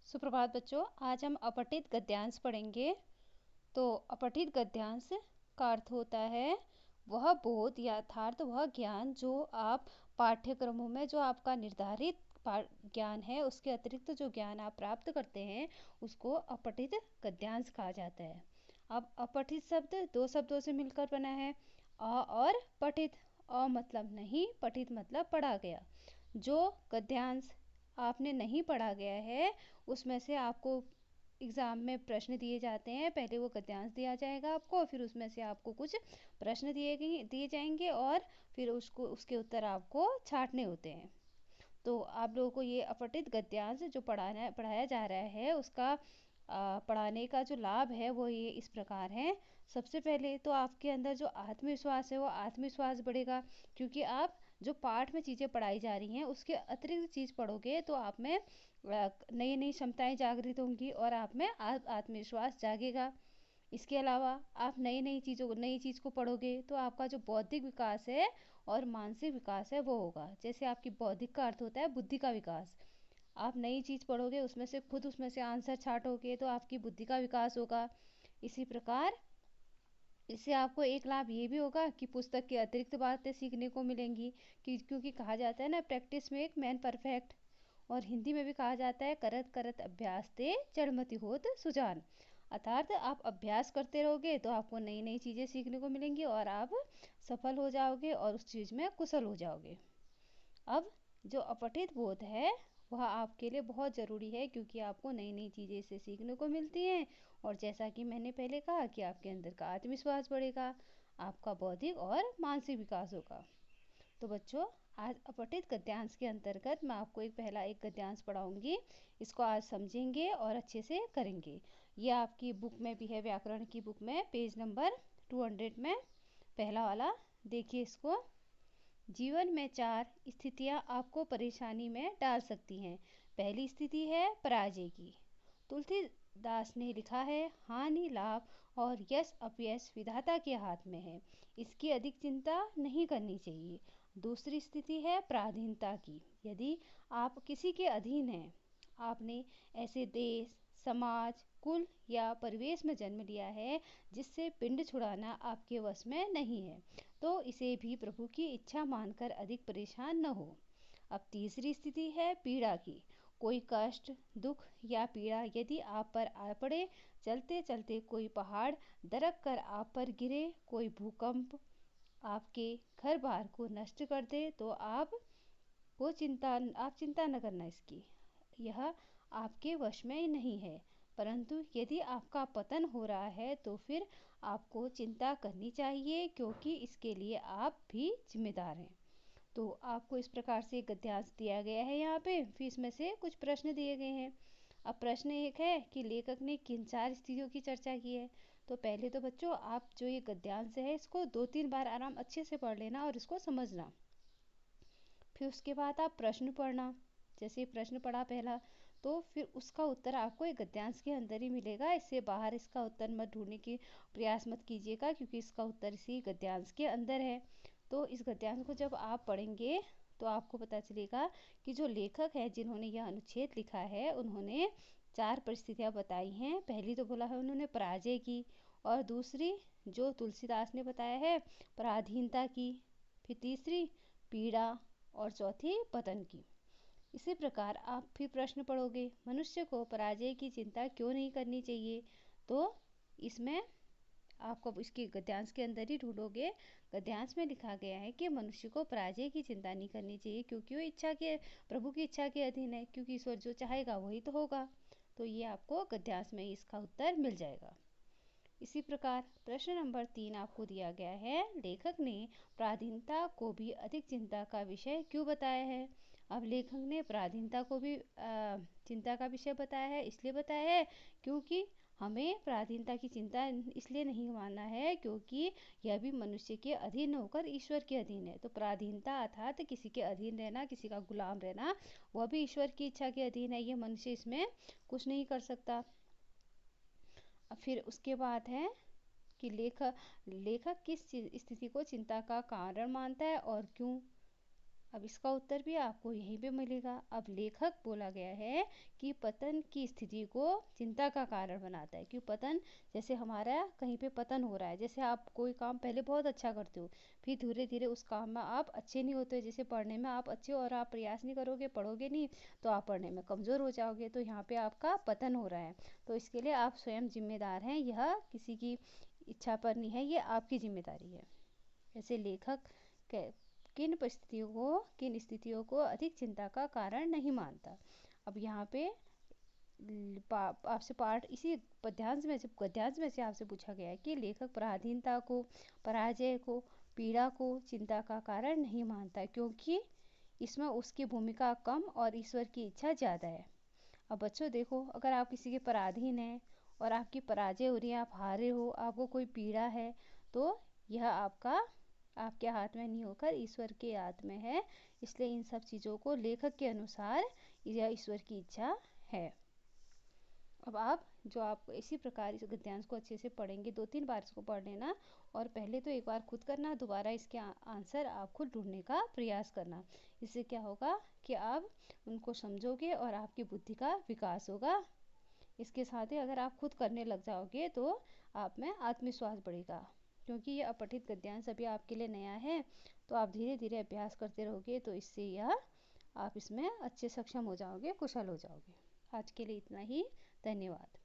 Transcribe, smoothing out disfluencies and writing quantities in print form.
सुप्रभात बच्चों, आज हम अपठित गद्यांश पढ़ेंगे। तो अपठित गद्यांश का अर्थ होता है वह बोध यथार्थ वह ज्ञान जो आप पाठ्यक्रमों में जो आपका निर्धारित ज्ञान है उसके अतिरिक्त जो ज्ञान आप प्राप्त करते हैं उसको अपठित गद्यांश कहा जाता है। अब अपठित शब्द दो शब्दों से मिलकर बना है, अ और पठित। अ मतलब नहीं, पठित मतलब पढ़ा गया। जो गद्यांश आपने नहीं पढ़ा गया है उसमें से आपको एग्ज़ाम में प्रश्न दिए जाते हैं। पहले वो गद्यांश दिया जाएगा आपको, फिर उसमें से आपको कुछ प्रश्न दिए जाएंगे और फिर उसके उत्तर आपको छांटने होते हैं। तो आप लोगों को ये अपठित गद्यांश जो पढ़ाया जा रहा है उसका पढ़ाने का जो लाभ है वो ये इस प्रकार है। सबसे पहले तो आपके अंदर जो आत्मविश्वास है वो आत्मविश्वास बढ़ेगा, क्योंकि आप जो पाठ में चीज़ें पढ़ाई जा रही हैं उसके अतिरिक्त चीज़ पढ़ोगे तो आप में नई नई क्षमताएं जागृत होंगी और आप में आत्मविश्वास जागेगा। इसके अलावा आप नई चीज़ को पढ़ोगे तो आपका जो बौद्धिक विकास है और मानसिक विकास है वो होगा। जैसे आपकी बौद्धिक का अर्थ होता है बुद्धि का विकास। आप नई चीज़ पढ़ोगे उसमें से आंसर छांटोगे तो आपकी बुद्धि का विकास होगा। इसी प्रकार इससे आपको एक लाभ ये भी होगा कि पुस्तक के अतिरिक्त बातें सीखने को मिलेंगी, क्योंकि कहा जाता है ना, प्रैक्टिस मेक मैन परफेक्ट। और हिंदी में भी कहा जाता है करत करत अभ्यास ते चढ़मति होत सुजान। अर्थात आप अभ्यास करते रहोगे तो आपको नई नई चीज़ें सीखने को मिलेंगी और आप सफल हो जाओगे और उस चीज़ में कुशल हो जाओगे। अब जो अपठित बोध है वह आपके लिए बहुत ज़रूरी है, क्योंकि आपको नई नई चीज़ें इससे सीखने को मिलती हैं और जैसा कि मैंने पहले कहा कि आपके अंदर का आत्मविश्वास बढ़ेगा, आपका बौद्धिक और मानसिक विकास होगा। तो बच्चों, आज अपठित गद्यांश के अंतर्गत मैं आपको पहला एक गद्यांश पढ़ाऊंगी। इसको आज समझेंगे और अच्छे से करेंगे। ये आपकी बुक में भी है, व्याकरण की बुक में पेज नंबर 200 में पहला वाला देखिए इसको। जीवन में 4 स्थितियां आपको परेशानी में डाल सकती हैं। पहली स्थिति है पराजय की। तुलसीदास ने लिखा है, हानि लाभ और यश अपयश विधाता के हाथ में है, इसकी अधिक चिंता नहीं करनी चाहिए। दूसरी स्थिति है पराधीनता की। यदि आप किसी के अधीन हैं, आपने ऐसे देश समाज कुल या परिवेश में जन्म लिया है जिससे पिंड छुड़ाना आपके वश में नहीं है, तो इसे भी प्रभु की इच्छा मानकर अधिक परेशान न हो। अब तीसरी स्थिति है पीड़ा की। कोई कष्ट दुख या पीड़ा यदि आप पर आ पड़े, चलते चलते कोई पहाड़ दरक कर आप पर गिरे, कोई भूकंप आपके घर बार को नष्ट कर दे, तो आप चिंता न करना इसकी, यह आपके वश में नहीं है। परंतु यदि आपका पतन हो रहा है तो फिर आपको चिंता करनी चाहिए, क्योंकि इसके लिए आप भी जिम्मेदार हैं। तो आपको इस प्रकार से गद्यांश दिया गया है यहाँ पे, फिर इसमें से कुछ प्रश्न दिए गए हैं। अब प्रश्न एक है कि लेखक ने किन 4 स्थितियों की चर्चा की है। तो पहले तो बच्चों, आप जो ये गद्यांश है इसको 2-3 बार आराम अच्छे से पढ़ लेना और इसको समझना। फिर उसके बाद आप प्रश्न पढ़ना। जैसे प्रश्न पढ़ा पहला, तो फिर उसका उत्तर आपको एक गद्यांश के अंदर ही मिलेगा। इससे बाहर इसका उत्तर मत ढूंढने की प्रयास मत कीजिएगा, क्योंकि इसका उत्तर इसी गद्यांश के अंदर है। तो इस गद्यांश को जब आप पढ़ेंगे तो आपको पता चलेगा कि जो लेखक है जिन्होंने यह अनुच्छेद लिखा है उन्होंने 4 परिस्थितियाँ बताई हैं। पहली तो बोला है उन्होंने पराजय की, और दूसरी जो तुलसीदास ने बताया है पराधीनता की, फिर तीसरी पीड़ा और चौथी पतन की। इसी प्रकार आप फिर प्रश्न पढ़ोगे, मनुष्य को पराजय की चिंता क्यों नहीं करनी चाहिए। तो इसमें आपको इसकी गद्यांश के अंदर ही ढूंढोगे। गद्यांश में लिखा गया है कि मनुष्य को पराजय की चिंता नहीं करनी चाहिए, क्योंकि वो प्रभु की इच्छा के अधीन है, क्योंकि ईश्वर जो चाहेगा वही तो होगा। तो ये आपको गद्यांश में इसका उत्तर मिल जाएगा। इसी प्रकार प्रश्न नंबर 3 आपको दिया गया है, लेखक ने पराधीनता को भी अधिक चिंता का विषय क्यों बताया है। अब लेखक ने पराधीनता को भी चिंता का विषय बताया है, इसलिए बताया है क्योंकि हमें पराधीनता की चिंता इसलिए नहीं मानना है क्योंकि यह भी मनुष्य के अधीन होकर ईश्वर के अधीन है। तो पराधीनता अर्थात किसी के अधीन रहना, किसी का गुलाम रहना, वह भी ईश्वर की इच्छा के अधीन है। ये मनुष्य इसमें कुछ नहीं कर सकता। फिर उसके बाद है कि लेखक किस स्थिति को चिंता का कारण मानता है और क्यों। अब इसका उत्तर भी आपको यहीं पे मिलेगा। अब लेखक बोला गया है कि पतन की स्थिति को चिंता का कारण बनाता है। क्यों पतन? जैसे हमारा कहीं पे पतन हो रहा है, जैसे आप कोई काम पहले बहुत अच्छा करते हो, फिर धीरे धीरे उस काम में आप अच्छे नहीं होते, जैसे पढ़ने में आप अच्छे और आप प्रयास नहीं करोगे, पढ़ोगे नहीं, तो आप पढ़ने में कमज़ोर हो जाओगे, तो यहाँ पे आपका पतन हो रहा है। तो इसके लिए आप स्वयं जिम्मेदार हैं, यह किसी की इच्छा पर नहीं है, ये आपकी जिम्मेदारी है। ऐसे लेखक किन स्थितियों को अधिक चिंता का कारण नहीं मानता। अब यहाँ पे आपसे पाठ इसी गद्यांश में से आपसे पूछा गया है कि लेखक पराधीनता को, पराजय को, पीड़ा को चिंता का कारण नहीं मानता, क्योंकि इसमें उसकी भूमिका कम और ईश्वर की इच्छा ज़्यादा है। अब बच्चों देखो, अगर आप किसी के पराधीन हैं और आपकी पराजय हो रही है, आप हारे हो, आपको कोई पीड़ा है, तो यह आपके हाथ में नहीं होकर ईश्वर के हाथ में है। इसलिए इन सब चीज़ों को लेखक के अनुसार यह ईश्वर की इच्छा है। अब आप इसी प्रकार इस गद्यांश को अच्छे से पढ़ेंगे, 2-3 बार इसको पढ़ लेना, और पहले तो एक बार खुद करना, दोबारा इसके आंसर आप खुद ढूंढने का प्रयास करना। इससे क्या होगा कि आप उनको समझोगे और आपकी बुद्धि का विकास होगा। इसके साथ ही अगर आप खुद करने लग जाओगे तो आप में आत्मविश्वास बढ़ेगा, क्योंकि ये अपठित गद्यांश अभी आपके लिए नया है। तो आप धीरे धीरे अभ्यास करते रहोगे, तो इससे आप इसमें अच्छे सक्षम हो जाओगे, कुशल हो जाओगे। आज के लिए इतना ही। धन्यवाद।